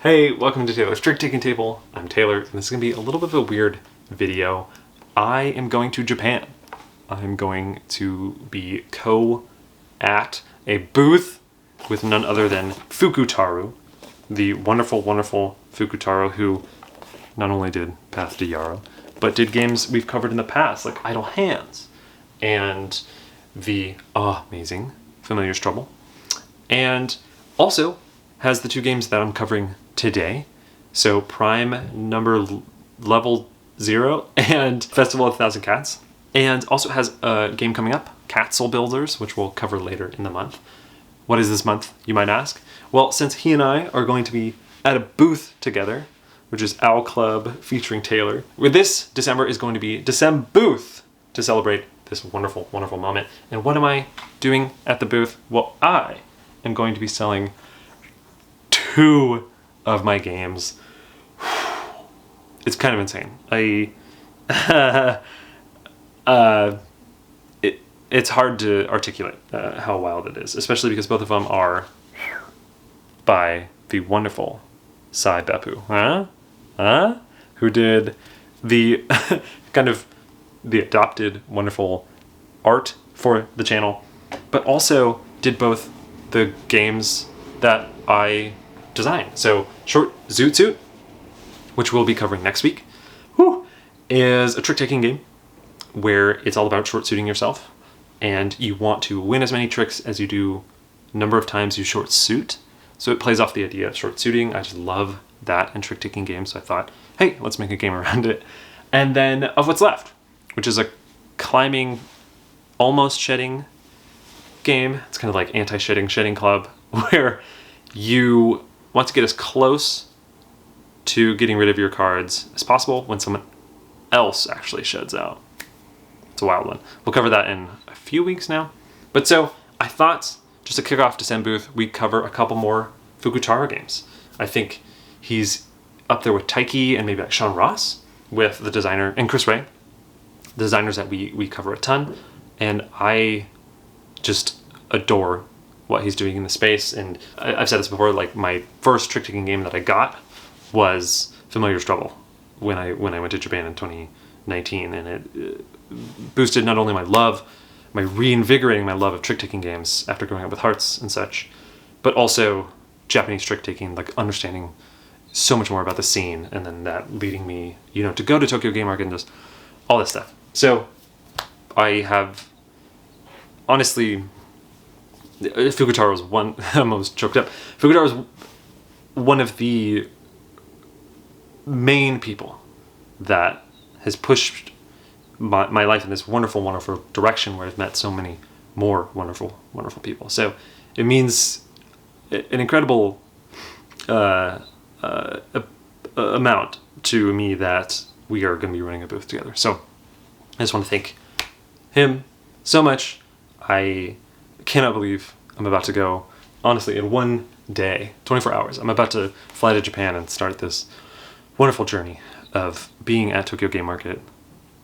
Hey, welcome to Taylor's Trick Taking Table. I'm Taylor, and this is going to be a little bit of a weird video. I am going to Japan. I'm going to be at a booth with none other than Fukutarou, the wonderful, wonderful Fukutarou, who not only did Path to Yarrow, but did games we've covered in the past, like Idle Hands, and the amazing Familiar's Trouble, and also has the two games that I'm covering today. So Prime number Lv.0 and Festival of 1,000 Cats. And also has a game coming up, Castle Builders, which we'll cover later in the month. What is this month, you might ask? Well, since he and I are going to be at a booth together, which is Owl Club featuring Taylor, where this December is going to be DecemBooth to celebrate this wonderful, wonderful moment. And what am I doing at the booth? Well, I am going to be selling 2 of my games. It's kind of insane. It's hard to articulate how wild it is, especially because both of them are by the wonderful Sai Beppu, who did the kind of the adopted wonderful art for the channel, but also did both the games that I designed. So short Zoot, which we'll be covering next week, is a trick-taking game where it's all about short suiting yourself, and you want to win as many tricks as you do number of times you short suit. So it plays off the idea of short suiting. I just love that in trick-taking games, so I thought, hey, let's make a game around it. And then Of What's Left, which is a climbing, almost shedding game. It's kind of like anti-shedding club, where you want to get as close to getting rid of your cards as possible when someone else actually sheds out. It's a wild one. We'll cover that in a few weeks now. But so I thought, just to kick off DecemBooth, we'd cover a couple more Fukutarou games. I think he's up there with Taiki and maybe like Sean Ross with the designer, and Chris Ray, the designers that we cover a ton. And I just adore what he's doing in the space. And I've said this before, like my first trick-taking game that I got was Familiar's Trouble when I went to Japan in 2019, and it boosted not only my reinvigorating my love of trick-taking games after growing up with Hearts and such, but also Japanese trick-taking, like understanding so much more about the scene, and then that leading me, to go to Tokyo Game Market and just all this stuff. So I have, honestly, Fukutarou is one, I'm almost choked up. Fukutarou is one of the main people that has pushed my life in this wonderful, wonderful direction, where I've met so many more wonderful, wonderful people. So it means an incredible amount to me that we are going to be running a booth together. So I just want to thank him so much. I cannot believe I'm about to go, honestly, in one day, 24 hours, I'm about to fly to Japan and start this wonderful journey of being at Tokyo Game Market,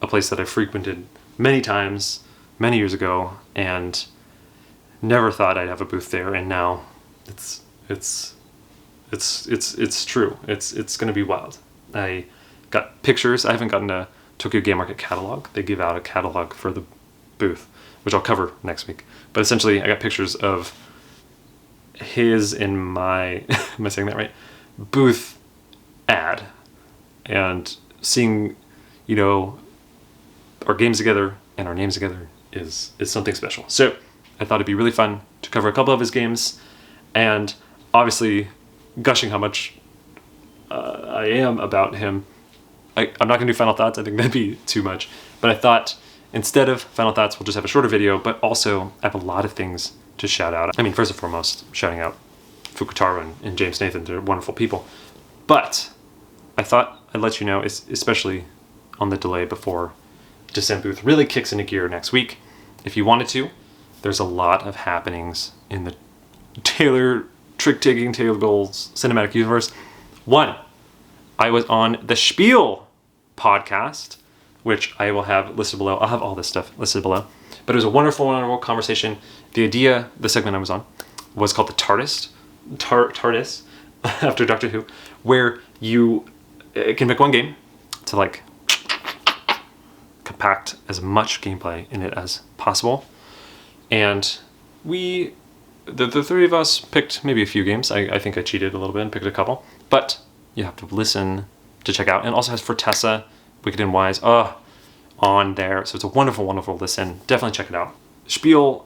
a place that I frequented many times, many years ago, and never thought I'd have a booth there. And now it's true. It's going to be wild. I got pictures. I haven't gotten a Tokyo Game Market catalog. They give out a catalog for the booth, which I'll cover next week. But essentially, I got pictures of his and my, am I saying that right? Booth ad, and seeing, our games together and our names together is something special. So I thought it'd be really fun to cover a couple of his games, and obviously gushing how much I am about him. I'm not going to do final thoughts. I think that'd be too much. But I thought instead of final thoughts, we'll just have a shorter video, but also I have a lot of things to shout out. I mean, first and foremost, shouting out Fukutarou and James Nathan. They're wonderful people. But I thought I'd let you know, especially on the delay before DecemBooth really kicks into gear next week. If you wanted to, there's a lot of happenings in the Taylor trick-taking tables cinematic universe. One, I was on the Spiel podcast, which I will have listed below. I'll have all this stuff listed below. But it was a wonderful, wonderful conversation. The segment I was on, was called the TARDIS, after Doctor Who, where you can pick one game to like compact as much gameplay in it as possible. And we, the three of us, picked maybe a few games. I think I cheated a little bit and picked a couple, but you have to listen to check out. And it also has Fortessa, Wicked and Wise on there. So it's a wonderful, wonderful listen. Definitely check it out. Spiel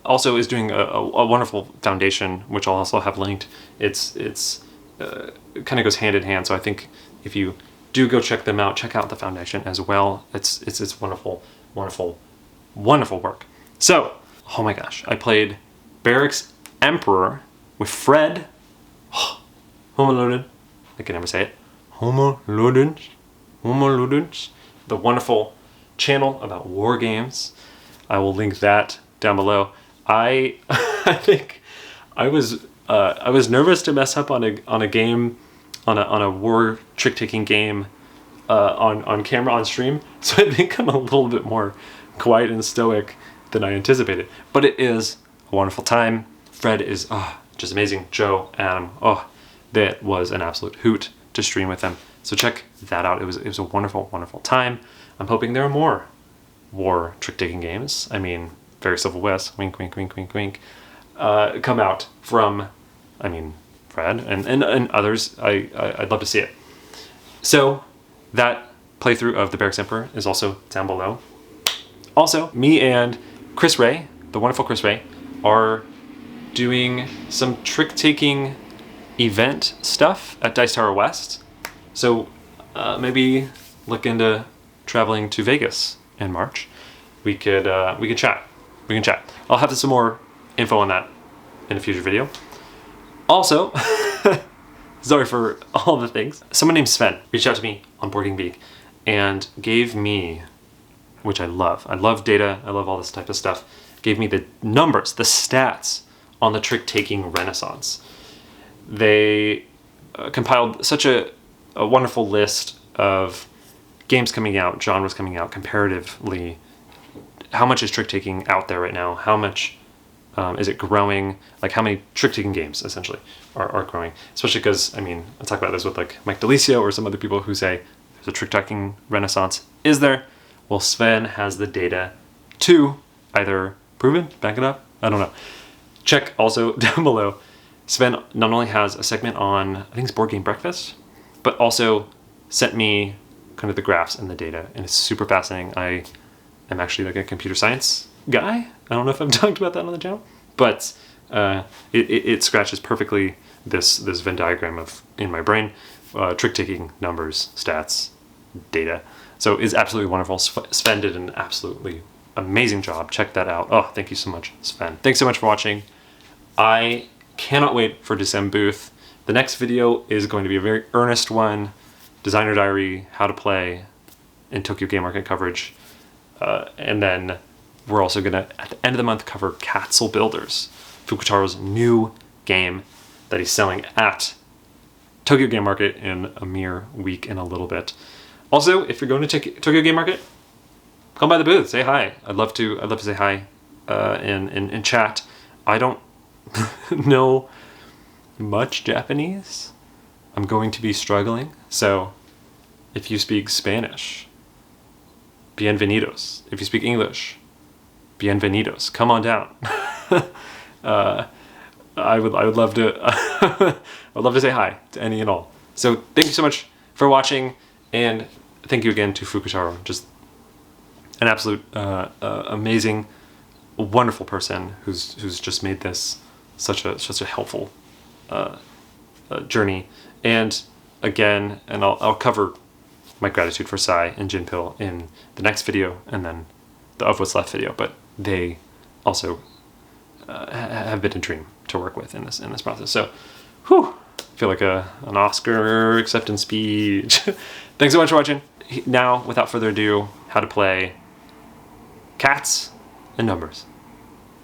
also is doing a wonderful foundation, which I'll also have linked. It kind of goes hand in hand. So I think if you do go check them out, check out the foundation as well. It's wonderful, wonderful, wonderful work. So, oh my gosh, I played Barracks Emperor with Fred. Homo Ludens. I can never say it. Homo Ludens. Homo Ludens. The wonderful channel about war games. I will link that down below. I think I was nervous to mess up on a game, on a war trick taking game on camera on stream. So I think I'm a little bit more quiet and stoic than I anticipated. But it is a wonderful time. Fred is just amazing. Joe, Adam, that was an absolute hoot to stream with them. So check that out. It was a wonderful, wonderful time. I'm hoping there are more war trick-taking games. I mean, very Civil West, wink, wink, wink, wink, wink, come out from, Fred and others. I'd love to see it. So that playthrough of the Barracks Emperor is also down below. Also, me and Chris Ray, the wonderful Chris Ray, are doing some trick-taking event stuff at Dice Tower West. So maybe look into traveling to Vegas in March. We can chat. We can chat. I'll have some more info on that in a future video. Also, sorry for all the things. Someone named Sven reached out to me on Boarding Beak and gave me, which I love. I love data. I love all this type of stuff. Gave me the numbers, the stats on the trick-taking renaissance. They compiled such a wonderful list of games coming out, genres coming out, comparatively. How much is trick-taking out there right now? How much is it growing? Like how many trick-taking games essentially are growing? Especially because, I talk about this with like Mike Delisio or some other people who say there's a trick-taking renaissance. Is there? Well, Sven has the data to either prove it, back it up, I don't know. Check also down below. Sven not only has a segment on, I think it's Board Game Breakfast, but also sent me kind of the graphs and the data, and it's super fascinating. I am actually like a computer science guy. I don't know if I've talked about that on the channel, but it scratches perfectly this Venn diagram of in my brain, trick-taking numbers, stats, data. So it's absolutely wonderful. Sven did an absolutely amazing job. Check that out. Oh, thank you so much, Sven. Thanks so much for watching. I cannot wait for DecemBooth. The next video is going to be a very earnest one. Designer diary, how to play in Tokyo Game Market coverage. And then we're also going to, at the end of the month, cover Castle Builders, Fukutarou's new game that he's selling at Tokyo Game Market in a mere week and a little bit. Also, if you're going to Tokyo Game Market, come by the booth, say hi. I'd love to say hi in chat. I don't know much Japanese. I'm going to be struggling. So if you speak Spanish, bienvenidos. If you speak English, bienvenidos. Come on down. I would love to I'd love to say hi to any and all. So thank you so much for watching, and thank you again to Fukutarou. Just an absolute amazing, wonderful person who's just made this such a helpful journey. And again, and I'll cover my gratitude for Sai and Jinpil in the next video, and then the Of What's Left video. But they also have been a dream to work with in this process. So, whew, I feel like an Oscar acceptance speech. Thanks so much for watching. Now, without further ado, how to play cats and numbers.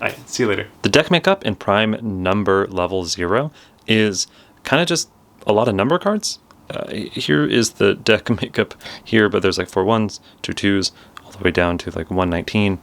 All right, see you later. The deck makeup in Prime Number Level 0 is kind of just a lot of number cards. Here is the deck makeup here, but there's like 4 1s, 2 2s, all the way down to like 119.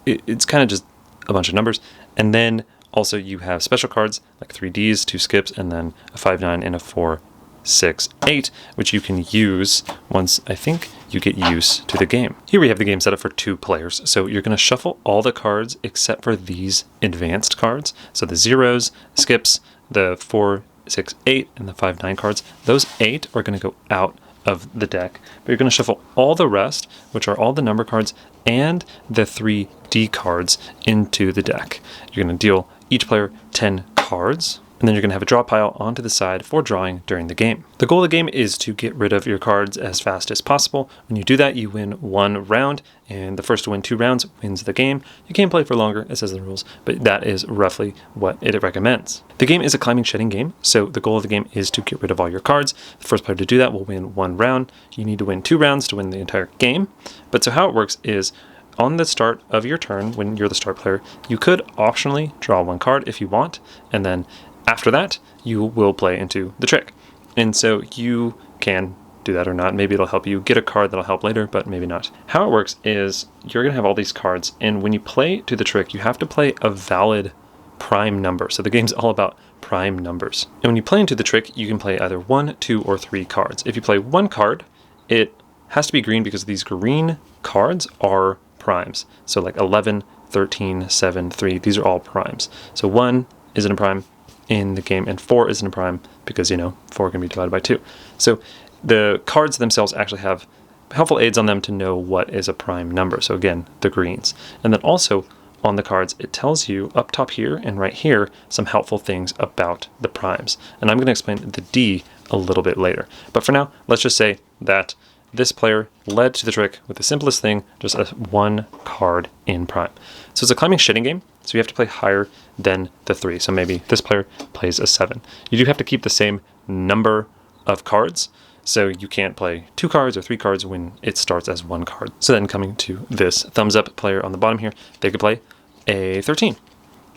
It's kind of just a bunch of numbers. And then also you have special cards like 3 Ds, 2 skips, and then a 5-9 and a 4-6-8, which you can use once I think you get used to the game. Here we have the game set up for 2 players. So you're going to shuffle all the cards except for these advanced cards. So the zeros, skips, the 4-6-8, and the 5-9 cards. Those 8 are going to go out of the deck, but you're going to shuffle all the rest, which are all the number cards and the 3D cards, into the deck. You're going to deal each player 10 cards, and then you're going to have a draw pile onto the side for drawing during the game. The goal of the game is to get rid of your cards as fast as possible. When you do that, you win 1 round, and the first to win 2 rounds wins the game. You can play for longer, it says in the rules, but that is roughly what it recommends. The game is a climbing shedding game, so the goal of the game is to get rid of all your cards. The first player to do that will win 1 round. You need to win 2 rounds to win the entire game. But so how it works is, on the start of your turn, when you're the start player, you could optionally draw 1 card if you want, and then after that, you will play into the trick. And so you can do that or not. Maybe it'll help you get a card that'll help later, but maybe not. How it works is you're going to have all these cards, and when you play to the trick, you have to play a valid prime number. So the game's all about prime numbers. And when you play into the trick, you can play either 1, 2, or 3 cards. If you play 1 card, it has to be green because these green cards are primes. So like 11, 13, 7, 3, these are all primes. So 1 isn't a prime in the game, and 4 isn't a prime because, 4 can be divided by 2. So the cards themselves actually have helpful aids on them to know what is a prime number. So again, the greens. And then also on the cards, it tells you up top here and right here some helpful things about the primes. And I'm going to explain the D a little bit later. But for now, let's just say that this player led to the trick with the simplest thing, just a 1 card in prime. So it's a climbing shedding game, so you have to play higher than the 3. So maybe this player plays a 7. You do have to keep the same number of cards, so you can't play 2 cards or 3 cards when it starts as 1 card. So then coming to this thumbs up player on the bottom here, they could play a 13.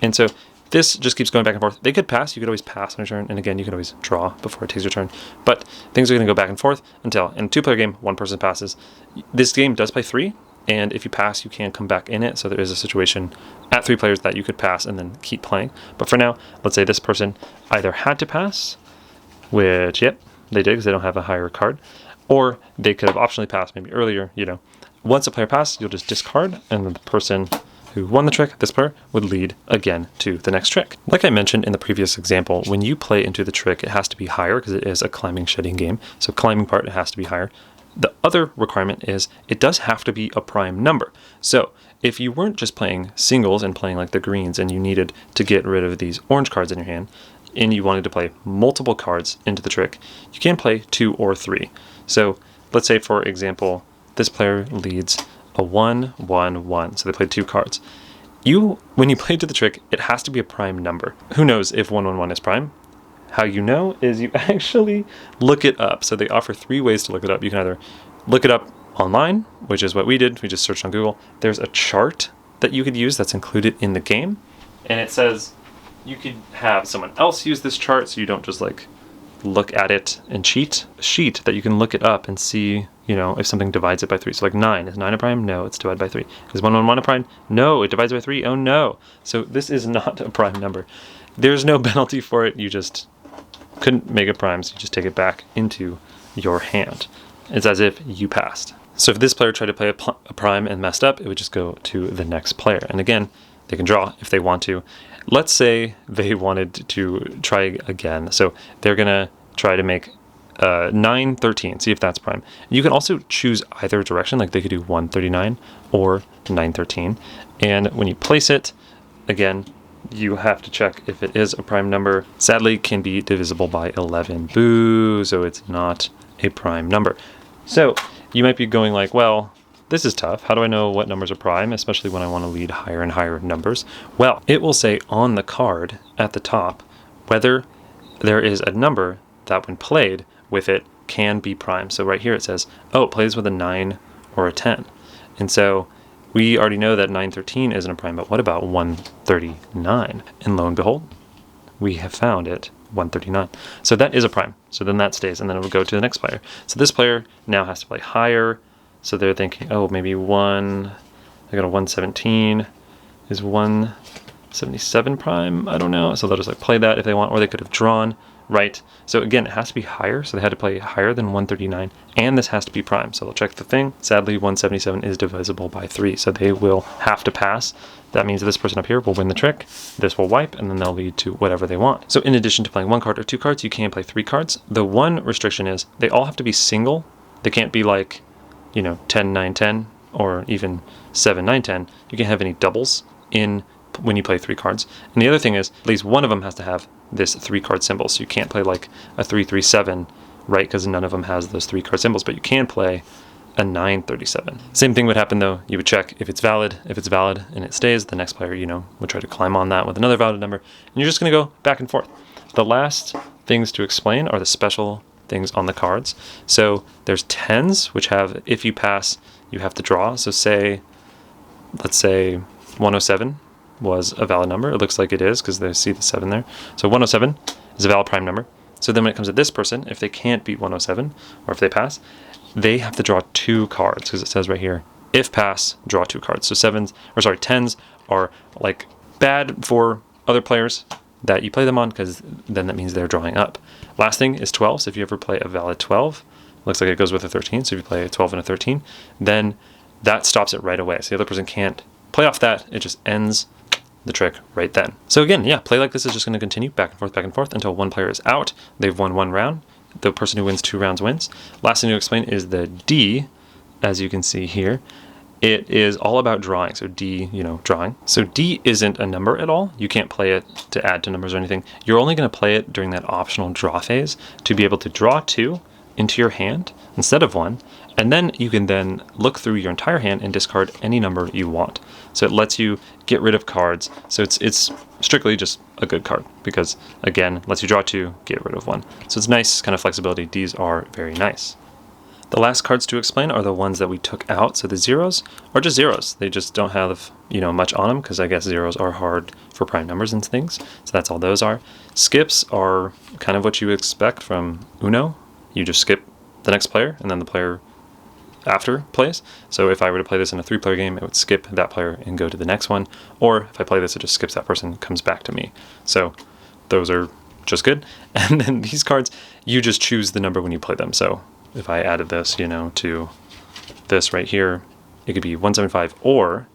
And so this just keeps going back and forth. They could pass. You could always pass on your turn. And again, you can always draw before it takes your turn. But things are going to go back and forth until, in a 2-player game, 1 person passes. This game does play 3. And if you pass, you can come back in it. So there is a situation at 3 players that you could pass and then keep playing. But for now, let's say this person either had to pass, which, yep, they did because they don't have a higher card. Or they could have optionally passed maybe earlier, Once a player passes, you'll just discard, and then the person who won the trick, this player, would lead again to the next trick. Like I mentioned in the previous example, when you play into the trick, it has to be higher because it is a climbing shedding game. So climbing part, it has to be higher. The other requirement is it does have to be a prime number. So if you weren't just playing singles and playing like the greens and you needed to get rid of these orange cards in your hand, and you wanted to play multiple cards into the trick, you can play 2 or 3. So let's say, for example, this player leads a 1, 1, 1. So they played 2 cards. When you play to the trick, it has to be a prime number. Who knows if 1, 1, 1 is prime? How you know is you actually look it up. So they offer 3 ways to look it up. You can either look it up online, which is what we did. We just searched on Google. There's a chart that you could use that's included in the game. And it says you could have someone else use this chart so you don't just look at it and cheat. A sheet that you can look it up and see, if something divides it by 3. So like 9, is 9 a prime? No, it's divided by 3. Is 1, 1, 1 a prime? No, it divides by 3. Oh no. So this is not a prime number. There's no penalty for it. You just couldn't make a prime, so you just take it back into your hand. It's as if you passed. So if this player tried to play a prime and messed up, it would just go to the next player. And again, they can draw if they want to. Let's say they wanted to try again. So they're going to try to make 9, 13, see if that's prime. You can also choose either direction, like they could do 139 or 913. And when you place it, again, you have to check if it is a prime number. Sadly, it can be divisible by 11. Boo, so it's not a prime number. So you might be going like, well, this is tough. How do I know what numbers are prime, especially when I want to lead higher and higher numbers? Well, it will say on the card at the top whether there is a number that when played with it can be prime. So right here it says, oh, it plays with a 9 or a 10. And so we already know that 913 isn't a prime, but what about 139? And lo and behold, we have found it, 139. So that is a prime. So then that stays, and then it will go to the next player. So this player now has to play higher. So they're thinking, oh, maybe I got a 117. Is 1 77 prime, I don't know. So they'll just like play that if they want, or they could have drawn, right? So again, it has to be higher. So they had to play higher than 139, and this has to be prime. So they'll check the thing. Sadly, 177 is divisible by 3, so they will have to pass. That means this person up here will win the trick. This will wipe, and then they'll lead to whatever they want. So in addition to playing 1 card or 2 cards, you can play 3 cards. The one restriction is they all have to be single. They can't be like, you know, 10, 9, 10, or even 7, 9, 10. You can't have any doubles in when you play 3 cards. And the other thing is, at least one of them has to have this 3-card symbol. So you can't play like a 337, right? Because none of them has those 3-card symbols, but you can play a 937. Same thing would happen though. You would check if it's valid. If it's valid and it stays, the next player, you know, would try to climb on that with another valid number. And you're just going to go back and forth. The last things to explain are the special things on the cards. So there's 10s, which have, if you pass, you have to draw. So let's say 107 was a valid number. It looks like it is because they see the 7 there. So 107 is a valid prime number. So then when it comes to this person, if they can't beat 107, or if they pass, they have to draw 2 cards, because it says right here, if pass, draw 2 cards. So 10s are like bad for other players that you play them on, because then that means they're drawing up. Last thing is 12s. If you ever play a valid 12, looks like it goes with a 13. So if you play a 12 and a 13, then that stops it right away. So the other person can't play off that. It just ends the trick right then. So again, yeah, play like this is just going to continue back and forth until one player is out. They've won 1 round. The person who wins 2 rounds wins. Last thing to explain is the D, as you can see here. It is all about drawing. So D, you know, drawing. So D isn't a number at all. You can't play it to add to numbers or anything. You're only going to play it during that optional draw phase to be able to draw 2 into your hand instead of 1. And then you can then look through your entire hand and discard any number you want. So it lets you get rid of cards. So it's strictly just a good card because, again, lets you draw 2, get rid of 1. So it's nice kind of flexibility. These are very nice. The last cards to explain are the ones that we took out. So the zeros are just zeros. They just don't have, you know, much on them because I guess zeros are hard for prime numbers and things. So that's all those are. Skips are kind of what you expect from Uno. You just skip the next player and then the player after plays. So if I were to play this in a 3-player game, it would skip that player and go to the next one. Or if I play this, it just skips that person, comes back to me. So those are just good. And then these cards, you just choose the number when you play them. So if I added this, you know, to this right here, it could be 175 or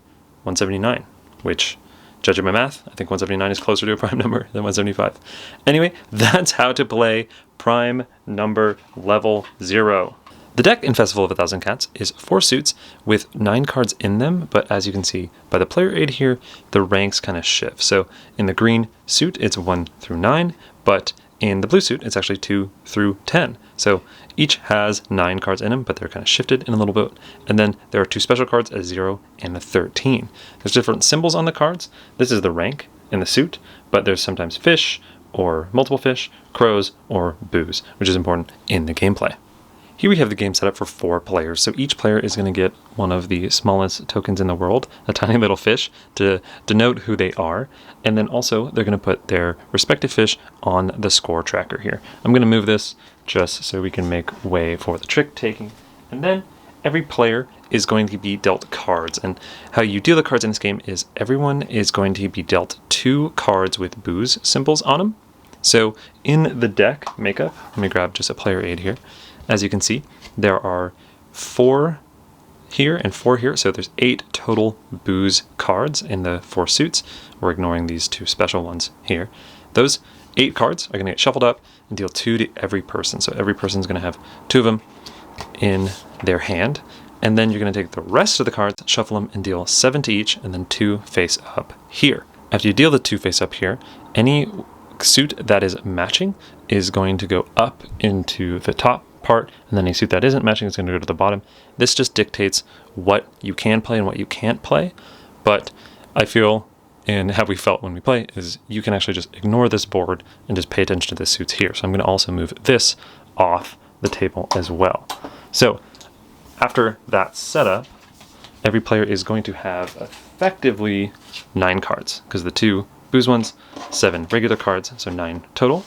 179, which, judging my math, I think 179 is closer to a prime number than 175. Anyway, that's how to play prime number level 0. The deck in Festival of 1,000 Cats is 4 suits with 9 cards in them, but as you can see by the player aid here, the ranks kind of shift. So in the green suit, it's 1 through 9, but in the blue suit, it's actually 2 through 10. So each has 9 cards in them, but they're kind of shifted in a little bit. And then there are 2 special cards, a 0 and a 13. There's different symbols on the cards. This is the rank in the suit, but there's sometimes fish or multiple fish, crows, or boos, which is important in the gameplay. Here we have the game set up for 4 players, so each player is going to get one of the smallest tokens in the world, a tiny little fish, to denote who they are, and then also they're going to put their respective fish on the score tracker here. I'm going to move this just so we can make way for the trick taking, and then every player is going to be dealt cards, and how you deal the cards in this game is everyone is going to be dealt 2 cards with boos symbols on them. So in the deck makeup, let me grab just a player aid here. As you can see, there are 4 here and 4 here, so there's 8 total boos cards in the 4 suits. We're ignoring these 2 special ones here. Those 8 cards are going to get shuffled up and deal 2 to every person. So every person's going to have 2 of them in their hand. And then you're going to take the rest of the cards, shuffle them, and deal 7 to each, and then 2 face up here. After you deal the 2 face up here, any suit that is matching is going to go up into the top part, and then a suit that isn't matching is going to go to the bottom. This just dictates what you can play and what you can't play, but I feel, and how we felt when we play, is you can actually just ignore this board and just pay attention to the suits here. So I'm going to also move this off the table as well. So after that setup, every player is going to have effectively 9 cards, because the 2 boos ones, 7 regular cards, so 9 total.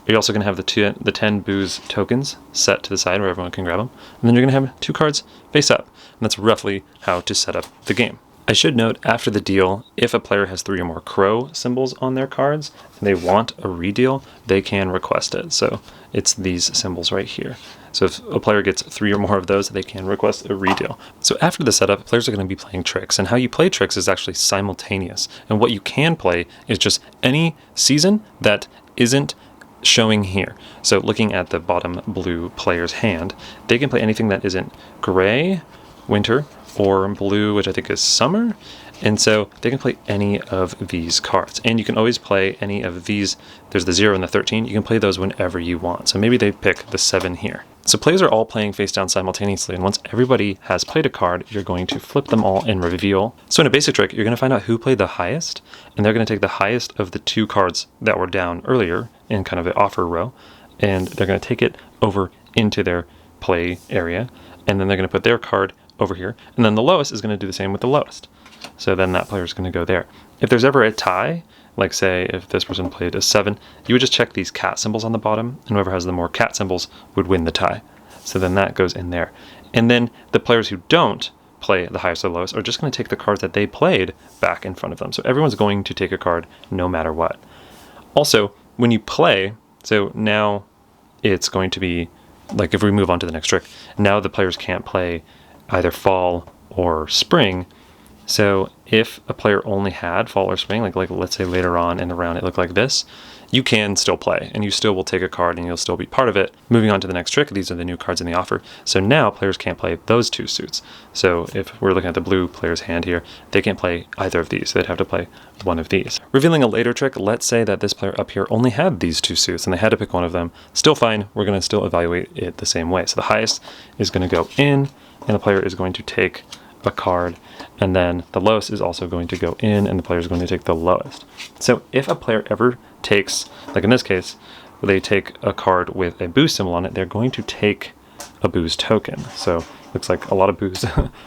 You're also going to have the 10 boos tokens set to the side where everyone can grab them. And then you're going to have 2 cards face up. And that's roughly how to set up the game. I should note, after the deal, if a player has 3 or more crow symbols on their cards and they want a redeal, they can request it. So it's these symbols right here. So if a player gets 3 or more of those, they can request a redeal. So after the setup, players are going to be playing tricks, and how you play tricks is actually simultaneous. And what you can play is just any season that isn't showing here. So looking at the bottom blue player's hand, they can play anything that isn't gray, winter, or blue, which I think is summer. And so they can play any of these cards. And you can always play any of these. There's the 0 and the 13. You can play those whenever you want. So maybe they pick the 7 here. So players are all playing face down simultaneously, and once everybody has played a card, you're going to flip them all and reveal. So in a basic trick, you're going to find out who played the highest, and they're going to take the highest of the 2 cards that were down earlier in kind of the offer row, and they're going to take it over into their play area, and then they're going to put their card over here, and then the lowest is going to do the same with the lowest. So then that player is going to go there. If there's ever a tie, like say if this person played a 7, you would just check these cat symbols on the bottom, and whoever has the more cat symbols would win the tie. So then that goes in there. And then the players who don't play the highest or lowest are just going to take the cards that they played back in front of them. So everyone's going to take a card no matter what. Also, when you play, so now it's going to be, like if we move on to the next trick, now the players can't play either fall or spring. So if a player only had fall or spring, like let's say later on in the round it looked like this, you can still play, and you still will take a card and you'll still be part of it. Moving on to the next trick, these are the new cards in the offer. So now players can't play those 2 suits. So if we're looking at the blue player's hand here, they can't play either of these. They'd have to play one of these. Revealing a later trick, let's say that this player up here only had these 2 suits and they had to pick one of them. Still fine, we're going to still evaluate it the same way. So the highest is going to go in, and the player is going to take a card, and then the lowest is also going to go in, and the player is going to take the lowest. So if a player ever takes, like in this case, they take a card with a boost symbol on it, they're going to take a boost token. So looks like a lot of boost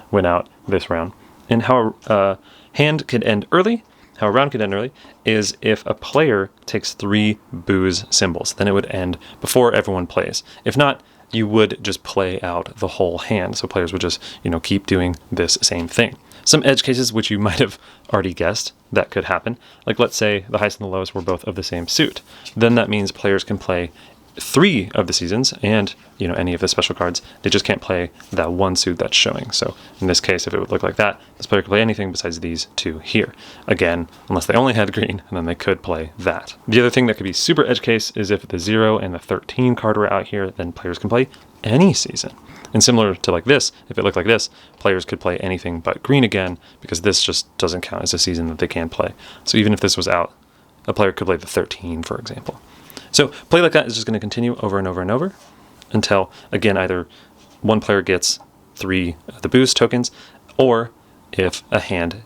went out this round. And how a hand could end early, how a round could end early, is if a player takes 3 booze symbols, then it would end before everyone plays. If not, you would just play out the whole hand. So players would just, keep doing this same thing. Some edge cases, which you might have already guessed that could happen, like let's say the highest and the lowest were both of the same suit. Then that means players can play 3 of the seasons and, any of the special cards. They just can't play that one suit that's showing. So in this case, if it would look like that, this player could play anything besides these 2 here. Again, unless they only had green, and then they could play that. The other thing that could be super edge case is if the 0 and the 13 card were out here, then players can play any season. And similar to like this, if it looked like this, players could play anything but green again, because this just doesn't count as a season that they can play. So even if this was out, a player could play the 13, for example. So play like that is just going to continue over and over and over until, again, either one player gets 3 of the boost tokens, or if a hand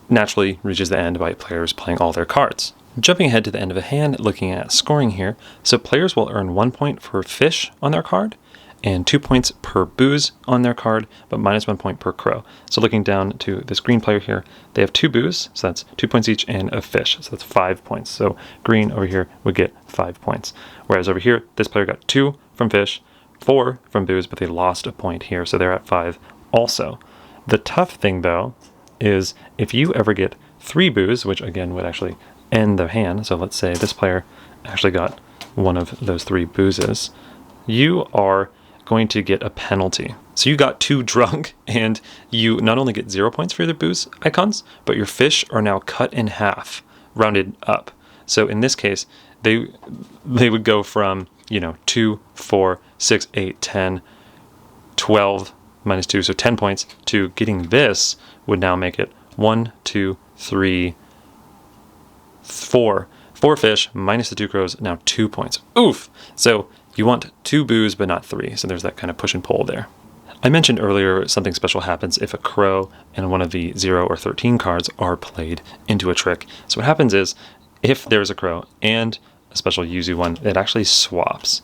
naturally reaches the end by players playing all their cards. Jumping ahead to the end of a hand, looking at scoring here, so players will earn 1 point for fish on their card, and 2 points per booze on their card, but minus 1 point per crow. So looking down to this green player here, they have 2 booze, so that's 2 points each, and a fish, so that's 5 points. So green over here would get 5 points. Whereas over here, this player got 2 from fish, 4 from booze, but they lost a point here, so they're at 5 also. The tough thing, though, is if you ever get 3 booze, which again would actually end the hand, so let's say this player actually got one of those 3 boozes, you are going to get a penalty. So you got 2 drunk, and you not only get 0 points for the booze icons, but your fish are now cut in half, rounded up. So in this case, they would go from 2, 4, 6, 8, 10, 12 minus 2, so 10 points, to getting this would now make it 1, 2, 3, 4. 4 fish minus the 2 crows, now 2 points. Oof! So you want 2 booze, but not 3. So there's that kind of push and pull there. I mentioned earlier something special happens if a crow and one of the 0 or 13 cards are played into a trick. So what happens is, if there's a crow and a special Yuzu one, it actually swaps.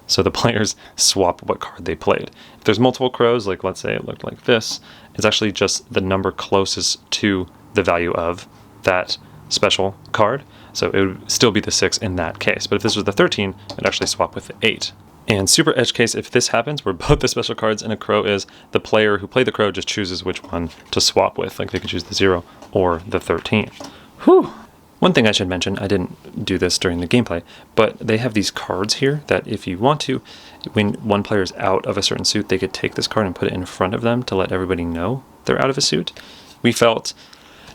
So the players swap what card they played. If there's multiple crows, like let's say it looked like this, it's actually just the number closest to the value of that special card. So it would still be the 6 in that case. But if this was the 13, it'd actually swap with the 8. And super edge case, if this happens, where both the special cards and a crow is, the player who played the crow just chooses which one to swap with. Like they can choose the 0 or the 13. Whew! One thing I should mention, I didn't do this during the gameplay, but they have these cards here that if you want to, when one player is out of a certain suit, they could take this card and put it in front of them to let everybody know they're out of a suit. We felt,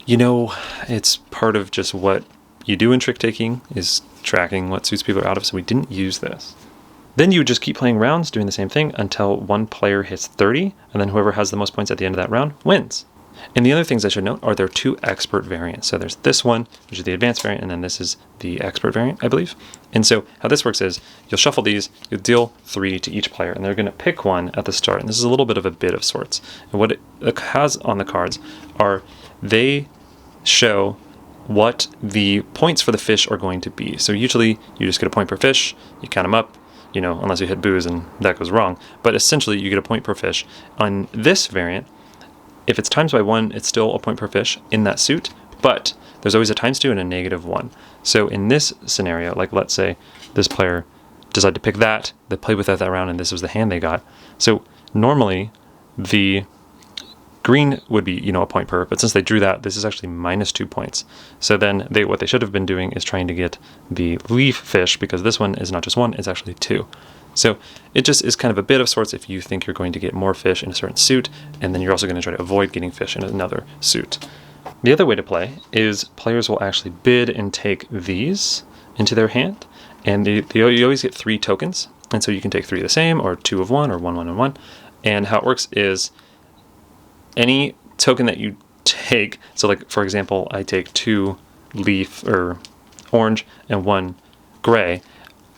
you know, it's part of just what you do in trick taking is tracking what suits people are out of, so we didn't use this. Then you would just keep playing rounds doing the same thing until one player hits 30, and then whoever has the most points at the end of that round wins. And the other things I should note are there are 2 expert variants. So there's this one, which is the advanced variant, and then this is the expert variant, I believe. And so how this works is you'll shuffle these, you'll deal 3 to each player, and they're going to pick one at the start. And this is a little bit of a bid of sorts. And what it has on the cards are they show what the points for the fish are going to be. So usually you just get a point per fish, you count them up, you know, unless you hit booze and that goes wrong. But essentially you get a point per fish. On this variant, if it's times by 1, it's still a point per fish in that suit, but there's always a times 2 and a -1. So in this scenario, like let's say this player decided to pick that, they played with that round, and this was the hand they got. So normally the green would be, you know, a point per, but since they drew that, this is actually -2 points. So then what they should have been doing is trying to get the leaf fish, because this one is not just 1, it's actually 2. So it just is kind of a bit of sorts if you think you're going to get more fish in a certain suit, and then you're also going to try to avoid getting fish in another suit. The other way to play is players will actually bid and take these into their hand, and you always get 3 tokens, and so you can take 3 of the same, or 2 of one, or 1, 1, and 1. And how it works is any token that you take, so like for example, I take 2 leaf or orange and 1 gray,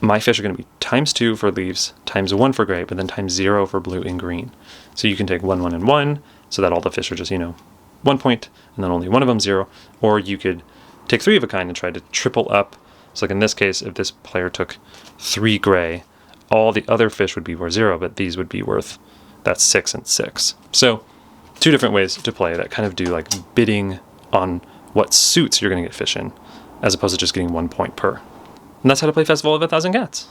my fish are going to be times 2 for leaves, times 1 for gray, but then times 0 for blue and green. So you can take 1, 1, and 1, so that all the fish are just, you know, 1 point, and then only one of them 0. Or you could take 3 of a kind and try to triple up. So like in this case, if this player took 3 gray, all the other fish would be worth 0, but these would be worth, that's 6 and 6. So 2 different ways to play that kind of do like bidding on what suits you're going to get fish in, as opposed to just getting 1 point per. And that's how to play Festival of 1,000 Cats.